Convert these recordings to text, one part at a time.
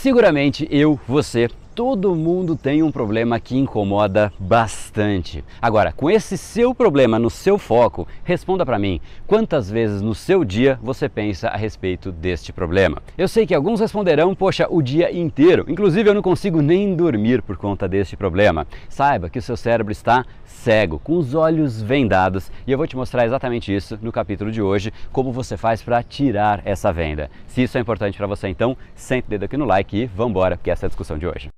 Seguramente eu, você, todo mundo tem um problema que incomoda bastante. Agora, com esse seu problema no seu foco, responda para mim, quantas vezes no seu dia você pensa a respeito deste problema? Eu sei que alguns responderão, poxa, o dia inteiro, inclusive eu não consigo nem dormir por conta deste problema. Saiba que o seu cérebro está cego, com os olhos vendados, e eu vou te mostrar exatamente isso no capítulo de hoje, como você faz para tirar essa venda. Se isso é importante para você, então, sente o dedo aqui no like e vamos embora, porque essa é a discussão de hoje.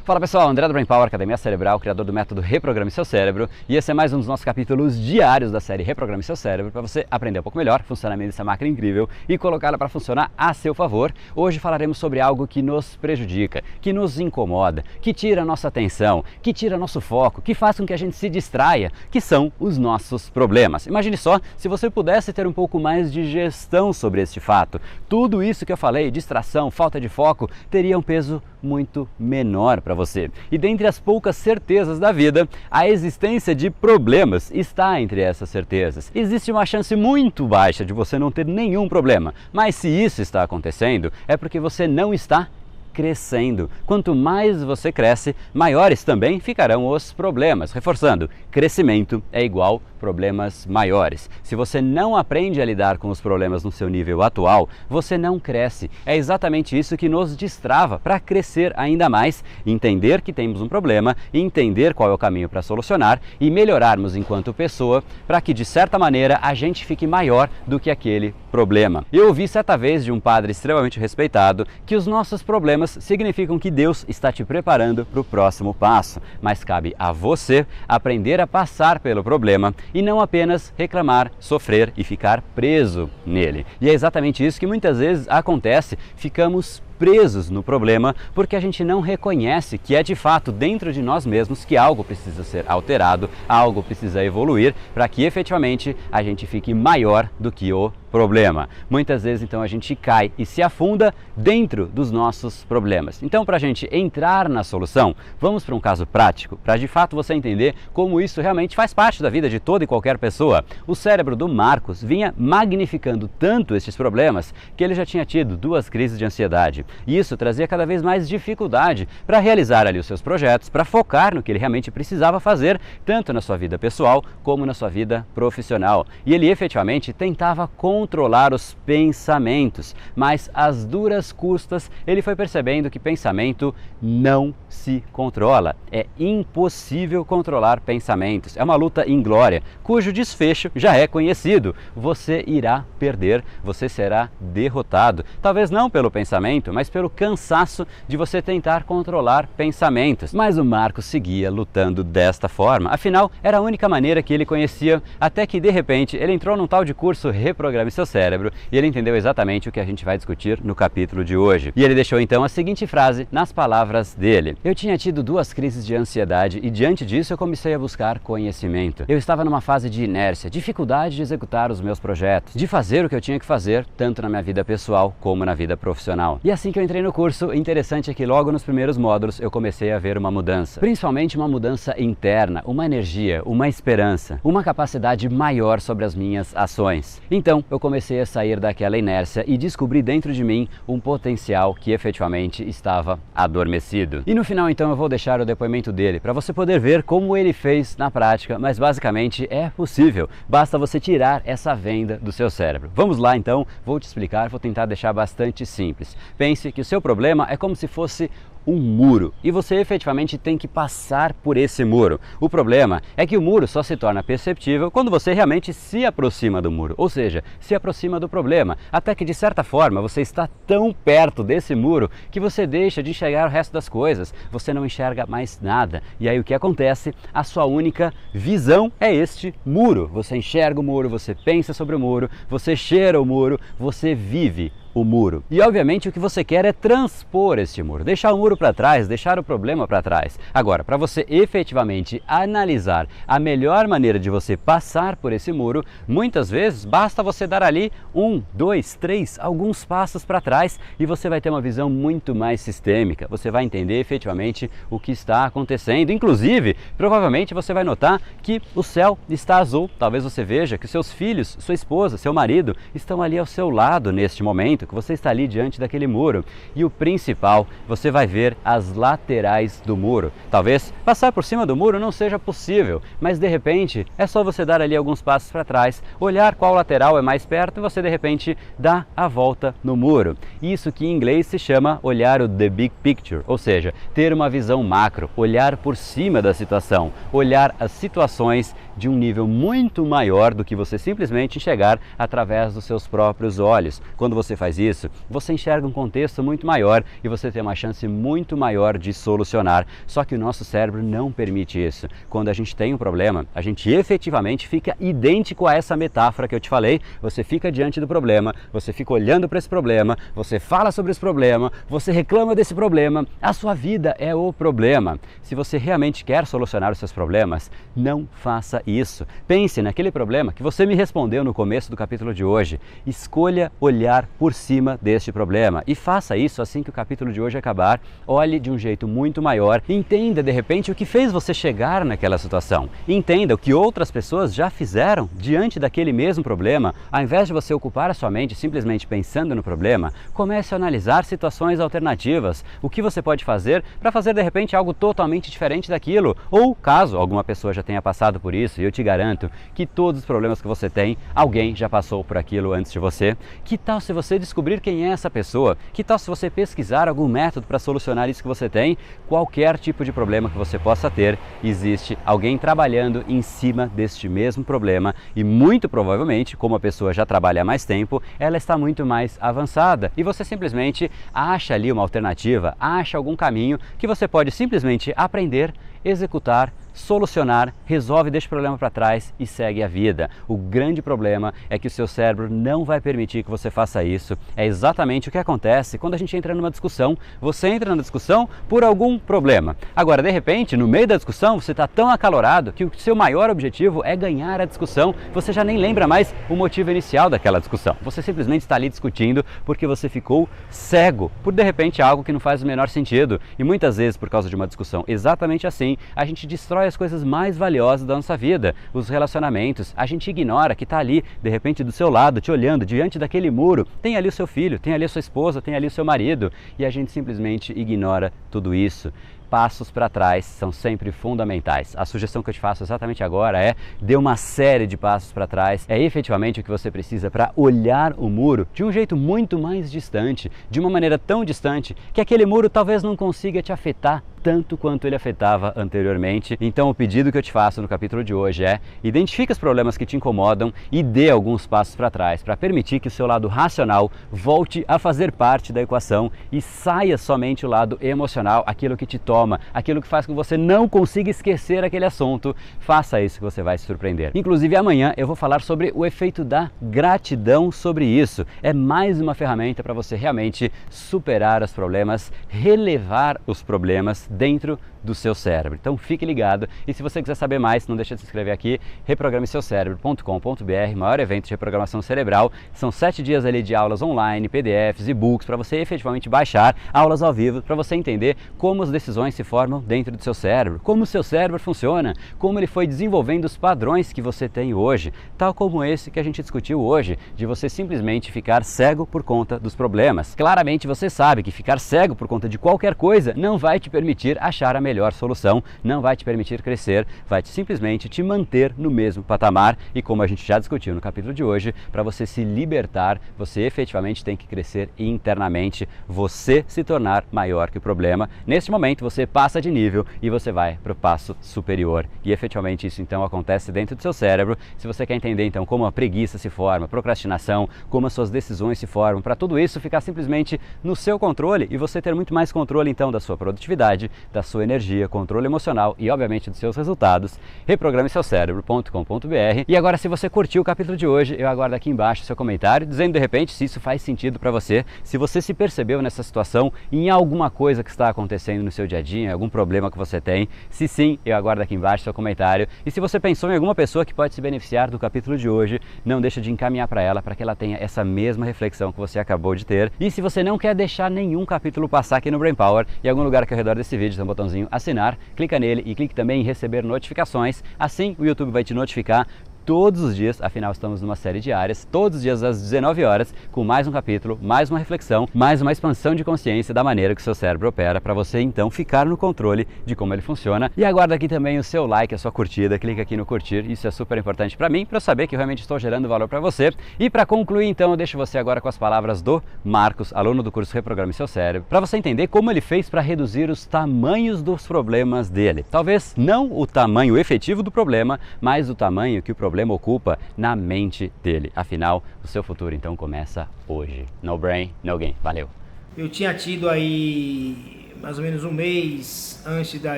Fala pessoal, André do Brain Power, Academia Cerebral, criador do método Reprograme Seu Cérebro, e esse é mais um dos nossos capítulos diários da série Reprograme Seu Cérebro para você aprender um pouco melhor o funcionamento dessa máquina incrível e colocá-la para funcionar a seu favor. Hoje falaremos sobre algo que nos prejudica, que nos incomoda, que tira a nossa atenção, que tira nosso foco, que faz com que a gente se distraia, que são os nossos problemas. Imagine só se você pudesse ter um pouco mais de gestão sobre este fato. Tudo isso que eu falei, distração, falta de foco, teria um peso muito menor para você. E dentre as poucas certezas da vida, a existência de problemas está entre essas certezas. Existe uma chance muito baixa de você não ter nenhum problema, mas se isso está acontecendo, é porque você não está crescendo. Quanto mais você cresce, maiores também ficarão os problemas. Reforçando, crescimento é igual problemas maiores. Se você não aprende a lidar com os problemas no seu nível atual, você não cresce. É exatamente isso que nos destrava para crescer ainda mais, entender que temos um problema, entender qual é o caminho para solucionar e melhorarmos enquanto pessoa, para que de certa maneira a gente fique maior do que aquele problema. Eu ouvi certa vez de um padre extremamente respeitado que os nossos problemas significam que Deus está te preparando para o próximo passo, mas cabe a você aprender a passar pelo problema e não apenas reclamar, sofrer e ficar preso nele. E é exatamente isso que muitas vezes acontece, ficamos presos no problema porque a gente não reconhece que é de fato dentro de nós mesmos que algo precisa ser alterado, algo precisa evoluir para que efetivamente a gente fique maior do que o problema. Muitas vezes então a gente cai e se afunda dentro dos nossos problemas. Então, para a gente entrar na solução, vamos para um caso prático, para de fato você entender como isso realmente faz parte da vida de toda e qualquer pessoa. O cérebro do Marcos vinha magnificando tanto estes problemas que ele já tinha tido 2 crises de ansiedade. E isso trazia cada vez mais dificuldade para realizar ali os seus projetos, para focar no que ele realmente precisava fazer, tanto na sua vida pessoal como na sua vida profissional. E ele efetivamente tentava controlar os pensamentos, mas às duras custas ele foi percebendo que pensamento não se controla. É impossível controlar pensamentos. É uma luta inglória, cujo desfecho já é conhecido. Você irá perder, você será derrotado. Talvez não pelo pensamento, mas pelo cansaço de você tentar controlar pensamentos. Mas o Marcos seguia lutando desta forma. Afinal, era a única maneira que ele conhecia, até que de repente ele entrou num tal de curso Reprograme Seu Cérebro e ele entendeu exatamente o que a gente vai discutir no capítulo de hoje. E ele deixou então a seguinte frase nas palavras dele: eu tinha tido 2 crises de ansiedade e diante disso eu comecei a buscar conhecimento. Eu estava numa fase de inércia, dificuldade de executar os meus projetos, de fazer o que eu tinha que fazer, tanto na minha vida pessoal como na vida profissional. E assim que eu entrei no curso, interessante é que logo nos primeiros módulos eu comecei a ver uma mudança, principalmente uma mudança interna, uma energia, uma esperança, uma capacidade maior sobre as minhas ações. Então eu comecei a sair daquela inércia e descobri dentro de mim um potencial que efetivamente estava adormecido. E no final então eu vou deixar o depoimento dele para você poder ver como ele fez na prática, mas basicamente é possível, basta você tirar essa venda do seu cérebro. Vamos lá então, vou te explicar, vou tentar deixar bastante simples. Pense que o seu problema é como se fosse um muro e você efetivamente tem que passar por esse muro. O problema é que o muro só se torna perceptível quando você realmente se aproxima do muro, ou seja, se aproxima do problema, até que de certa forma você está tão perto desse muro que você deixa de enxergar o resto das coisas, você não enxerga mais nada. E aí o que acontece? A sua única visão é este muro. Você enxerga o muro, você pensa sobre o muro, você cheira o muro, você vive o muro. E obviamente o que você quer é transpor este muro, deixar o muro para trás, deixar o problema para trás. Agora, para você efetivamente analisar a melhor maneira de você passar por esse muro, muitas vezes basta você dar ali 1, 2, 3, alguns passos para trás e você vai ter uma visão muito mais sistêmica. Você vai entender efetivamente o que está acontecendo. Inclusive, provavelmente você vai notar que o céu está azul. Talvez você veja que seus filhos, sua esposa, seu marido estão ali ao seu lado neste momento, que você está ali diante daquele muro. E o principal, você vai ver as laterais do muro. Talvez passar por cima do muro não seja possível, mas de repente é só você dar ali alguns passos para trás, olhar qual lateral é mais perto e você de repente dá a volta no muro. Isso que em inglês se chama olhar o the big picture, ou seja, ter uma visão macro, olhar por cima da situação, olhar as situações de um nível muito maior do que você simplesmente enxergar através dos seus próprios olhos. Quando você faz isso, você enxerga um contexto muito maior e você tem uma chance muito maior de solucionar. Só que o nosso cérebro não permite isso. Quando a gente tem um problema, a gente efetivamente fica idêntico a essa metáfora que eu te falei. Você fica diante do problema, você fica olhando para esse problema, você fala sobre esse problema, você reclama desse problema. A sua vida é o problema. Se você realmente quer solucionar os seus problemas, não faça isso. Pense naquele problema que você me respondeu no começo do capítulo de hoje. Escolha olhar por cima deste problema e faça isso assim que o capítulo de hoje acabar. Olhe de um jeito muito maior, entenda de repente o que fez você chegar naquela situação. Entenda o que outras pessoas já fizeram diante daquele mesmo problema. Ao invés de você ocupar a sua mente simplesmente pensando no problema, comece a analisar situações alternativas. O que você pode fazer para fazer de repente algo totalmente diferente daquilo? Ou caso alguma pessoa já tenha passado por isso, e eu te garanto que todos os problemas que você tem, alguém já passou por aquilo antes de você. Que tal se você descobrir quem é essa pessoa? Que tal se você pesquisar algum método para solucionar isso que você tem? Qualquer tipo de problema que você possa ter, existe alguém trabalhando em cima deste mesmo problema e muito provavelmente, como a pessoa já trabalha há mais tempo, ela está muito mais avançada e você simplesmente acha ali uma alternativa, acha algum caminho que você pode simplesmente aprender, executar, solucionar, resolve, deixa o problema para trás e segue a vida. O grande problema é que o seu cérebro não vai permitir que você faça isso. É exatamente o que acontece quando a gente entra numa discussão. Você entra na discussão por algum problema. Agora, de repente, no meio da discussão, você está tão acalorado que o seu maior objetivo é ganhar a discussão. Você já nem lembra mais o motivo inicial daquela discussão. Você simplesmente está ali discutindo porque você ficou cego por, de repente, algo que não faz o menor sentido. E muitas vezes, por causa de uma discussão exatamente assim, a gente destrói as coisas mais valiosas da nossa vida, os relacionamentos. A gente ignora que está ali, de repente, do seu lado, te olhando, diante daquele muro. Tem ali o seu filho, tem ali a sua esposa, tem ali o seu marido. E a gente simplesmente ignora tudo isso. Passos para trás são sempre fundamentais. A sugestão que eu te faço exatamente agora é: dê uma série de passos para trás. É efetivamente o que você precisa para olhar o muro de um jeito muito mais distante, de uma maneira tão distante que aquele muro talvez não consiga te afetar tanto quanto ele afetava anteriormente. Então o pedido que eu te faço no capítulo de hoje é: identifique os problemas que te incomodam e dê alguns passos para trás para permitir que o seu lado racional volte a fazer parte da equação e saia somente o lado emocional, aquilo que te toma, aquilo que faz com que você não consiga esquecer aquele assunto. Faça isso que você vai se surpreender. Inclusive amanhã eu vou falar sobre o efeito da gratidão sobre isso. É mais uma ferramenta para você realmente superar os problemas, relevar os problemas dentro do seu cérebro. Então fique ligado e se você quiser saber mais, não deixe de se inscrever aqui, reprogrameseucerebro.com.br, maior evento de reprogramação cerebral. São 7 dias ali de aulas online, PDFs, e-books para você efetivamente baixar, aulas ao vivo para você entender como as decisões se formam dentro do seu cérebro, como o seu cérebro funciona, como ele foi desenvolvendo os padrões que você tem hoje, tal como esse que a gente discutiu hoje, de você simplesmente ficar cego por conta dos problemas. Claramente você sabe que ficar cego por conta de qualquer coisa não vai te permitir achar a melhor solução, não vai te permitir crescer, vai simplesmente te manter no mesmo patamar. E como a gente já discutiu no capítulo de hoje, para você se libertar, você efetivamente tem que crescer internamente, você se tornar maior que o problema. Neste momento você passa de nível e você vai para o passo superior. E efetivamente isso então acontece dentro do seu cérebro. Se você quer entender então como a preguiça se forma, procrastinação, como as suas decisões se formam, para tudo isso ficar simplesmente no seu controle e você ter muito mais controle então da sua produtividade, da sua energia, energia, controle emocional e, obviamente, dos seus resultados, reprogrameseucerebro.com.br. E agora, se você curtiu o capítulo de hoje, eu aguardo aqui embaixo o seu comentário, dizendo de repente se isso faz sentido para você, se você se percebeu nessa situação, em alguma coisa que está acontecendo no seu dia a dia, em algum problema que você tem. Se sim, eu aguardo aqui embaixo o seu comentário. E se você pensou em alguma pessoa que pode se beneficiar do capítulo de hoje, não deixa de encaminhar para ela, para que ela tenha essa mesma reflexão que você acabou de ter. E se você não quer deixar nenhum capítulo passar aqui no Brain Power, em algum lugar aqui ao redor desse vídeo tem um botãozinho assinar, clica nele e clique também em receber notificações. Assim o YouTube vai te notificar todos os dias, afinal estamos numa série diárias, todos os dias às 19 horas, com mais um capítulo, mais uma reflexão, mais uma expansão de consciência da maneira que o seu cérebro opera, para você então ficar no controle de como ele funciona. E aguarda aqui também o seu like, a sua curtida, clica aqui no curtir, isso é super importante para mim, para eu saber que eu realmente estou gerando valor para você. E para concluir então, eu deixo você agora com as palavras do Marcos, aluno do curso Reprograme Seu Cérebro, para você entender como ele fez para reduzir os tamanhos dos problemas dele. Talvez não o tamanho efetivo do problema, mas o tamanho que o problema ocupa na mente dele. Afinal, o seu futuro então começa hoje. No brain, no gain. Valeu! Eu tinha tido aí mais ou menos um mês antes da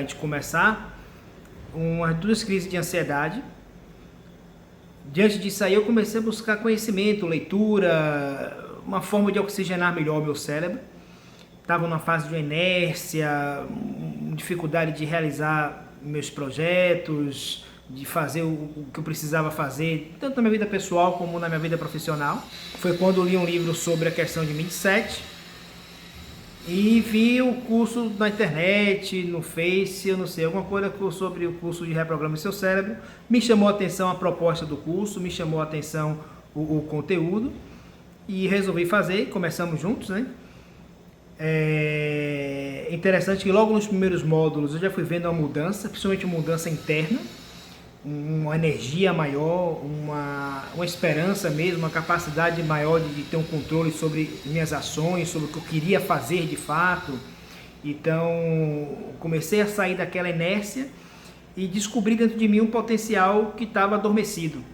gente começar duas crises de ansiedade. Diante disso aí eu comecei a buscar conhecimento, leitura, uma forma de oxigenar melhor o meu cérebro. Estava numa fase de inércia, dificuldade de realizar meus projetos, de fazer o que eu precisava fazer, tanto na minha vida pessoal como na minha vida profissional. Foi quando eu li um livro sobre a questão de mindset e vi o curso na internet, no Face, eu não sei, alguma coisa sobre o curso de Reprograme Seu Cérebro. Me chamou a atenção a proposta do curso, me chamou a atenção o conteúdo e resolvi fazer, começamos juntos, né? É interessante que logo nos primeiros módulos eu já fui vendo uma mudança, principalmente uma mudança interna, uma energia maior, uma esperança mesmo, uma capacidade maior de ter um controle sobre minhas ações, sobre o que eu queria fazer de fato. Então comecei a sair daquela inércia e descobri dentro de mim um potencial que estava adormecido.